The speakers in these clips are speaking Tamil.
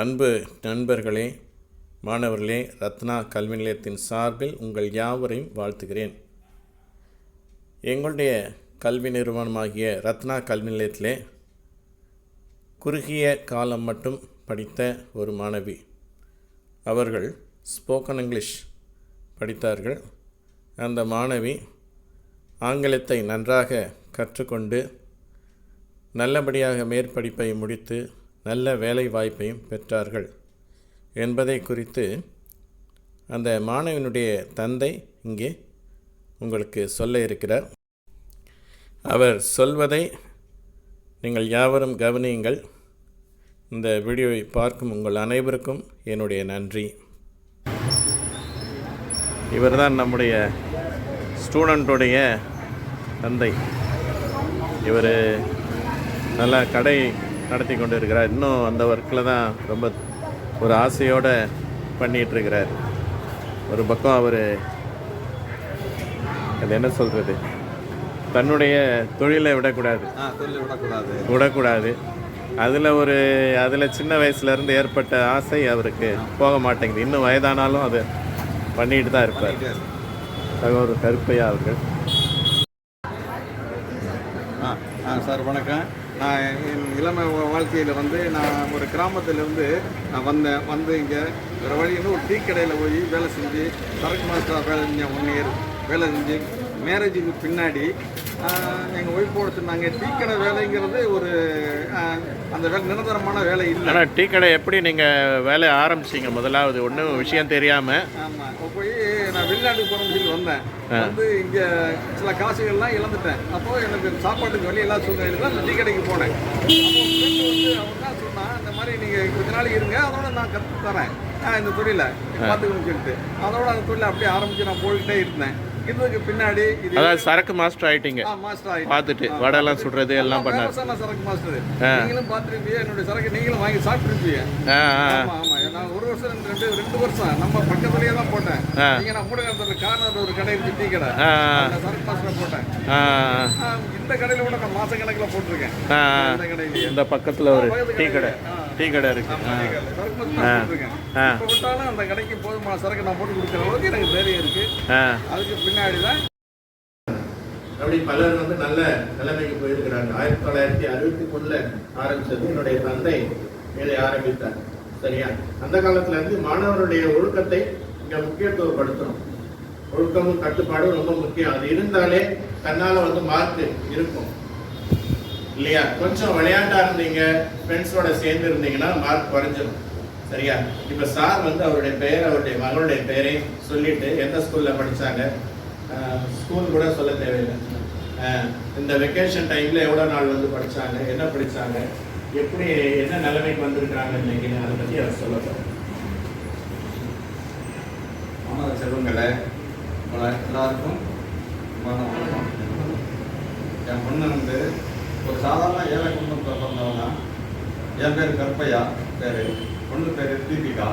அன்பு நண்பர்களே, மாணவர்களே, ரத்னா கல்வி நிலையத்தின் சார்பில் உங்கள் யாவரையும் வாழ்த்துகிறேன். எங்களுடைய கல்வி நிறுவனமாகிய ரத்னா கல்வி நிலையத்திலே குறுகிய காலம் மட்டும் படித்த ஒரு மாணவி. அவர்கள் ஸ்போக்கன் இங்கிலீஷ் படித்தார்கள். அந்த மாணவி ஆங்கிலத்தை நன்றாக கற்றுக்கொண்டு நல்லபடியாக மேற்படிப்பை முடித்து நல்ல வேலை வாய்ப்பையும் பெற்றார்கள் என்பதை குறித்து அந்த மாணவனுடைய தந்தை இங்கே உங்களுக்கு சொல்ல இருக்கிறார். அவர் சொல்வதை நீங்கள் யாவரும் கவனியுங்கள். இந்த வீடியோவை பார்க்கும் உங்கள் அனைவருக்கும் என்னுடைய நன்றி. இவர்தான் நம்முடைய ஸ்டூடெண்ட்டுடைய தந்தை. இவர் நல்லா கடை நடத்தி கொண்டு இருக்கிறார். இன்னும் அந்த ஒர்க்கில் தான் ரொம்ப ஒரு ஆசையோடு பண்ணிகிட்ருக்கிறார். ஒரு பக்கம் அவர் அது என்ன சொல்கிறது, தன்னுடைய தொழிலை விடக்கூடாது. அதில் சின்ன வயசுலேருந்து ஏற்பட்ட ஆசை அவருக்கு போக மாட்டேங்குது. இன்னும் வயதானாலும் அது பண்ணிட்டு தான் இருப்பார். ஒரு கருப்பையா அவர்கள். சார் வணக்கம். நான் என் இளமை வாழ்க்கையில் நான் ஒரு கிராமத்திலேருந்து நான் வந்து இங்கே வேறு வழியில் ஒரு டீ கடையில் போய் வேலை செஞ்சு சரக்கு மாஸ்டராக வேலை செஞ்சேன். 1 இயர் வேலை செஞ்சு மேரேஜுக்கு பின்னாடி எங்கள் ஒய்ஃபோட சொன்னாங்க, டீ கடை வேலைங்கிறது ஒரு அந்த வேலை நிரந்தரமான வேலை இல்லை. ஆனால் டீ கடை எப்படி நீங்கள் வேலையை ஆரம்பிச்சிங்க? முதலாவது ஒன்றும் விஷயம் தெரியாமல். ஆமாம், போய் நான் வெளிநாட்டுக்கு போகிறேன்னு சொல்லி வந்தேன். இங்கே சில காசுகள்லாம் இழந்துட்டேன். அப்போது எனக்கு சாப்பாட்டுக்கு வெளியெல்லாம் சூழ்நிலை அந்த டீ கடைக்கு போனேன். அவங்க தான் சொன்னான், இந்த மாதிரி நீங்கள் கொஞ்ச நாள் இருங்க, அதோட நான் கற்று தரேன் இந்த தொழிலை பார்த்துக்கணும்னு சொல்லிட்டு அதோட அந்த தொழிலை அப்படியே ஆரம்பித்து நான் போய்கிட்டே இருந்தேன். இதுக்கு பின்னாடி அதாவது சரக்கு மாஸ்டர் ஆயிட்டீங்க. பார்த்துட்டு வடையெல்லாம் சுடுறது எல்லாம் பண்ணாரு. சரக்கு மாஸ்டர் நீங்களும் பார்த்துருப்பீங்க. என்னுடைய சரக்கு நீங்களும் வாங்கி சாப்பிட்டுருப்பீங்க. ஆமா ஆமா, நான் 1 வருஷம் 2 வருஷம் நம்ம பக்கத்துலயே தான் போட்டேன். நீங்க நான் மூடகத்துல கார்னர் ஒரு கடை இருக்கு, டீ கடை, சரக்கு மாஸ்டர் போட்டேன். இந்த கடையில கூட நான் மாச கணக்கில் போட்டிருக்கேன். இந்த கடையில இந்த பக்கத்துல ஒரு டீ கடை இருக்கு. சரக்கு மாஸ்டர் போட்டிருக்கேன். இப்போ விட்டாலும் அந்த கடைக்கு போதுமான சரக்கு நான் போட்டு கொடுக்குற அளவுக்கு எனக்கு தைரியம் இருக்கு. அதுக்கு பின்னாடி தான் அப்படி பலர் நல்ல நிலைமைக்கு போயிருக்கிறாங்க. 1963 ஆரம்பிச்சது என்னுடைய தந்தை இதை ஆரம்பித்தார். சரியா? அந்த காலத்துல இருந்து மாணவருடைய ஒழுக்கத்தை இங்க முக்கியத்துவப்படுத்தணும். ஒழுக்கமும் கட்டுப்பாடும் ரொம்ப முக்கியம். அது இருந்தாலே தன்னால மார்க் இருக்கும் இல்லையா? கொஞ்சம் விளையாட்டா இருந்தீங்க, ஃப்ரெண்ட்ஸோட சேர்ந்து இருந்தீங்கன்னா மார்க் குறைஞ்சிடும். சரியா? இப்ப சார் அவருடைய பெயர், அவருடைய மகளுடைய பெயரையும் சொல்லிட்டு எந்த ஸ்கூல்ல படிச்சாங்க, ஸ்கூல் கூட சொல்ல தேவையில்லை, இந்த வெக்கேஷன் டைம்ல எவ்வளவு நாள் படிச்சாங்க, என்ன படிச்சாங்க, எப்படி என்ன நிலைமைக்கு வந்திருக்கிறாங்க இன்னைக்கு, அதை பத்தி அவர் சொல்லலாம். மாணவ செல்வங்களே, எல்லாருக்கும் என் பொண்ணு ஒரு சாதாரண ஏழை குடும்பத்தில் பிறந்தவங்க. என் பேர் கருப்பையா பேரு, பொண்ணு பேர் தீபிகா.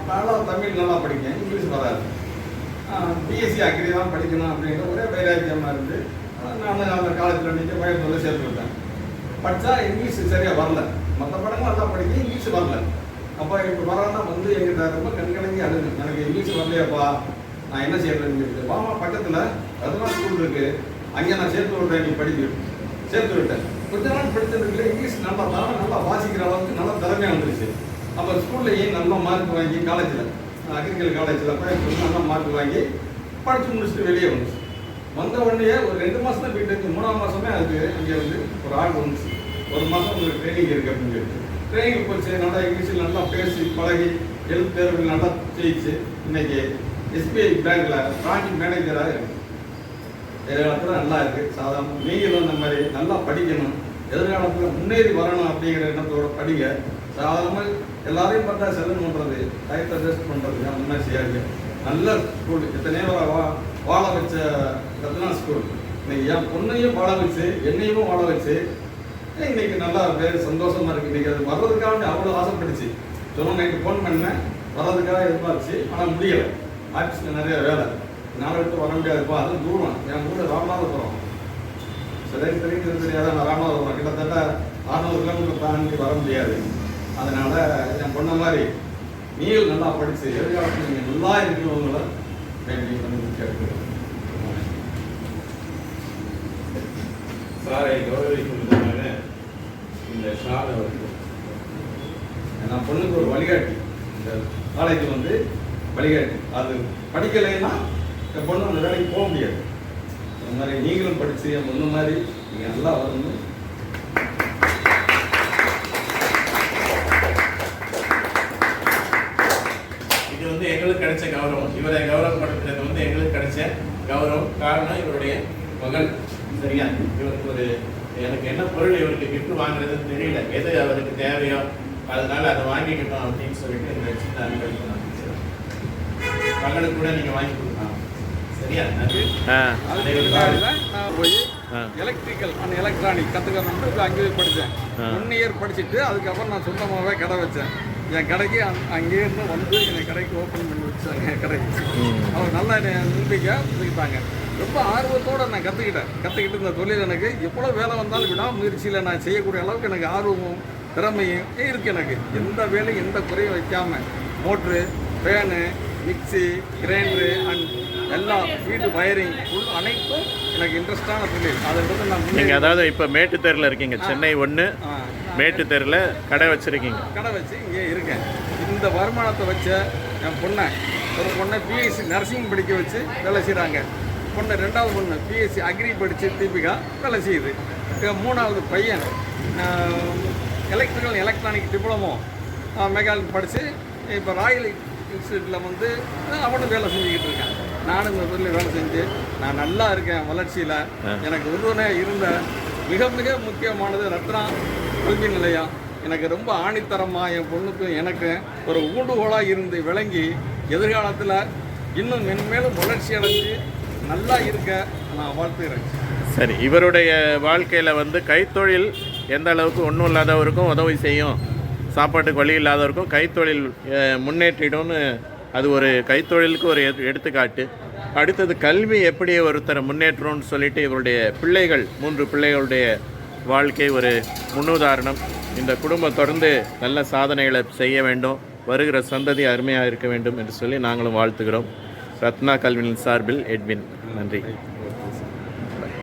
நல்லா தமிழ் நல்லா படிக்கேன், இங்கிலீஷ் வராது. பிஎஸ்சி அக்ரி தான் படிக்கணும் அப்படிங்கிற ஒரே வைராக்கியமாக இருந்து நான் அந்த காலேஜில் நிற்க கோயம்புத்தூரில் சேர்த்து விட்டேன். படித்தா இங்கிலீஷ் சரியாக வரல. மற்ற படங்கள் நல்லா படிக்க, இங்கிலீஷ் வரல. அப்போ இப்போ வரானா எங்கிட்ட ரொம்ப கண்கலங்கி அழுது, எனக்கு இங்கிலீஷ் வரலையாப்பா, நான் என்ன செய்யறேன்னு சொல்லிட்டு, வாமா பக்கத்தில் ரத்னா ஸ்கூல் இருக்குது, அங்கே நான் சேர்த்து விட்றேன், நீ படிக்க சேர்த்து விட்டேன். கொஞ்ச நாள் படித்ததுக்குள்ள இங்கிலீஷ் நல்லா வாசிக்கிற அளவுக்கு நல்லா திறமையாக வந்துருச்சு. அப்போ ஸ்கூல்லையே நல்ல மார்க் வாங்கி காலேஜில் அக்ரிகல்ச்சர் காலேஜில் போய் நல்லா மார்க் வாங்கி படித்து முடிச்சுட்டு வெளியே வந்துச்சு. வந்த உடனே ஒரு 2 மாதம் தான் போயிட்டு 3ஆம் மாதமே அதுக்கு இங்கே ஒரு ஆள் வந்துச்சு. 1 மாதம் உங்களுக்கு ட்ரைனிங் இருக்குது அப்படின்னு சொல்லிட்டு ட்ரைனிங் போச்சு. நல்லா இங்கிலீஷில் நல்லா பேசி பழகி எழுத்து தேர்வு நல்லா ஜெயிச்சு இன்னைக்கு எஸ்பிஐ பேங்க்கில் பிரான்ச் மேனேஜராக இருக்கு. எதிர்காலத்தில் நல்லா இருக்குது. சாதாரண நீங்களும் இந்த மாதிரி நல்லா படிக்கணும், எதிர்காலத்தில் முன்னேறி வரணும் அப்படிங்கிற எண்ணத்தோட படிங்க. சாதாரணமாக எல்லாரையும் பார்த்தா செலவு பண்ணுறது, டயத்தை வேஸ்ட் பண்ணுறது அந்த மாதிரி செய்யாங்க. நல்ல ஸ்கூல், எத்தனையோ வாழ வச்ச ரத்னா ஸ்கூல் இன்னைக்கு என் பொண்ணையும் வாழ வச்சு என்னையும் வாழ வச்சு இன்னைக்கு நல்லா வேறு சந்தோஷமாக இருக்குது. இன்றைக்கி அது வர்றதுக்காக அவ்வளோ ஆசைப்பட்டுச்சு. சொன்ன நைட்டு ஃபோன் பண்ணேன், வர்றதுக்காக எதிர்பார்த்துச்சு. ஆனால் முடியலை, ஆஃபீஸில் நிறைய வேலை, நாளை விட்டு வர முடியாதுப்பா, அதுவும் தூரம். என் ஊர் ராமநாதபுரம். தெரியாத நான் ராமநாதபுரம் கிட்டத்தட்ட 600 கிலோமீட்டர் தாண்டி வர முடியாது. அதனால் என் பொண்ணை மாதிரி நீங்கள் நல்லா படித்து எதிர்காலத்தில் நீங்கள் நல்லா இருக்கிறவங்கள வேண்டி வந்து கேட்கிறேன். சாரை கௌரவிக்கும் விதமாக இந்த ஷாலை வந்து என் பொண்ணுக்கு ஒரு வழிகாட்டி, இந்த காலேஜ் வந்து வழிகாட்டி. அது படிக்கலைன்னா என் பொண்ணு அந்த வேலைக்கு போக முடியாது. அந்த மாதிரி நீங்களும் படித்து என் பொண்ணு மாதிரி நீங்கள் நல்லா வரணும். இது வந்து எங்களுக்கு கிடைச்ச கௌரவம். இவரை கௌரவப்படுத்துறது வந்து எங்களுக்கு கிடைச்ச கௌரவம். காரணம் இவருடைய மகள். சரியா? இவருக்கு ஒரு எனக்கு என்ன பொருள் இவருக்கு கிஃப்ட் வாங்குறதுன்னு தெரியல, எது அவருக்கு தேவையோ அதனால அதை வாங்கிக்கிட்டோம் அப்படின்னு சொல்லிட்டு இந்த சின்ன அன்பளிப்பு நான் மகளுக்கு கூட நீங்க வாங்கி கொடுக்கலாம். சரியா? நன்றி. நான் போய் எலக்ட்ரிக்கல் அண்ட் எலக்ட்ரானிக் கற்றுக்கணும்னு அங்கேயே படித்தேன். 1 இயர் படிச்சுட்டு அதுக்கப்புறம் நான் சொந்தமாகவே கடை வச்சேன். என் கடைக்கு அங்கேயே இருந்து வந்து என் கடைக்கு ஓப்பன் பண்ணி வச்சாங்க கடைக்கு. அவங்க நல்லா நம்பிக்கை கொடுத்துக்கிட்டாங்க. ரொம்ப ஆர்வத்தோடு நான் கற்றுக்கிட்டு இந்த தொழில் எனக்கு எவ்வளோ வேலை வந்தாலும் விடாமுயற்சியில் நான் செய்யக்கூடிய அளவுக்கு எனக்கு ஆர்வமும் திறமையும் இருக்குது. எனக்கு எந்த வேலையும் எந்த குறையும் வைக்காமல் motor, fan, mixie, grinder and எல்லா வீட்டு வயரிங் ஃபுல் அனைத்தும் எனக்கு இன்ட்ரெஸ்டான தொழில். அதுன்றது நான் நீங்கள் அதாவது இப்போ மேட்டுத்தெருவில் இருக்கீங்க, சென்னை 1 மேட்டுத்தெருவில் கடை வச்சுருக்கீங்க. கடை வச்சு இங்கே இருக்கேன். இந்த வருமானத்தை வச்ச என் ஒரு பொண்ணை பிஎஸ்சி நர்சிங் படிக்க வச்சு வேலை செய்கிறாங்க. பொண்ணு 2வது பொண்ணு பிஎஸ்சி அக்ரி படித்து தீபிகா வேலை செய்யுது. 3வது பையன் எலக்ட்ரிக்கல் எலக்ட்ரானிக் டிப்ளமோ மெக்கானிக் படித்து இப்போ ராயல் இன்ஸ்டியூட்டில் வந்து அவனும் வேலை செஞ்சுக்கிட்டு இருக்கேன். நானும் இந்த தொழில் வேலை செஞ்சு நான் நல்லா இருக்கேன். வளர்ச்சியில் எனக்கு உறுதுணையாக இருந்த மிக மிக முக்கியமானது ரத்னா கல்வி நிலையம். எனக்கு ரொம்ப ஆணித்தரமாக என் பொண்ணுக்கும் எனக்கு ஒரு ஊண்டுகோலாக இருந்து விளங்கி எதிர்காலத்தில் இன்னும் மென்மேலும் வளர்ச்சி அடைஞ்சு நல்லா இருக்க நான் வாழ்த்துக்கிறேன். சரி, இவருடைய வாழ்க்கையில் வந்து கைத்தொழில் எந்த அளவுக்கு ஒன்றும் இல்லாதவருக்கும் உதவி செய்யும், சாப்பாட்டுக்கு வழி இல்லாதவருக்கும் கைத்தொழில் முன்னேற்றிடும்னு அது ஒரு கைத்தொழிலுக்கு ஒரு எடுத்துக்காட்டு. அடுத்தது கல்வி எப்படி ஒருத்தரை முன்னேற்றம்னு சொல்லிட்டு இவருடைய பிள்ளைகள் 3 பிள்ளைகளுடைய வாழ்க்கை ஒரு முன்னுதாரணம். இந்த குடும்பம் தொடர்ந்து நல்ல சாதனைகளை செய்ய வேண்டும், வருகிற சந்ததி அருமையாக இருக்க வேண்டும் என்று சொல்லி நாங்களும் வாழ்த்துகிறோம். ரத்னா கல்வியின் சார்பில் எட்வின். நன்றி.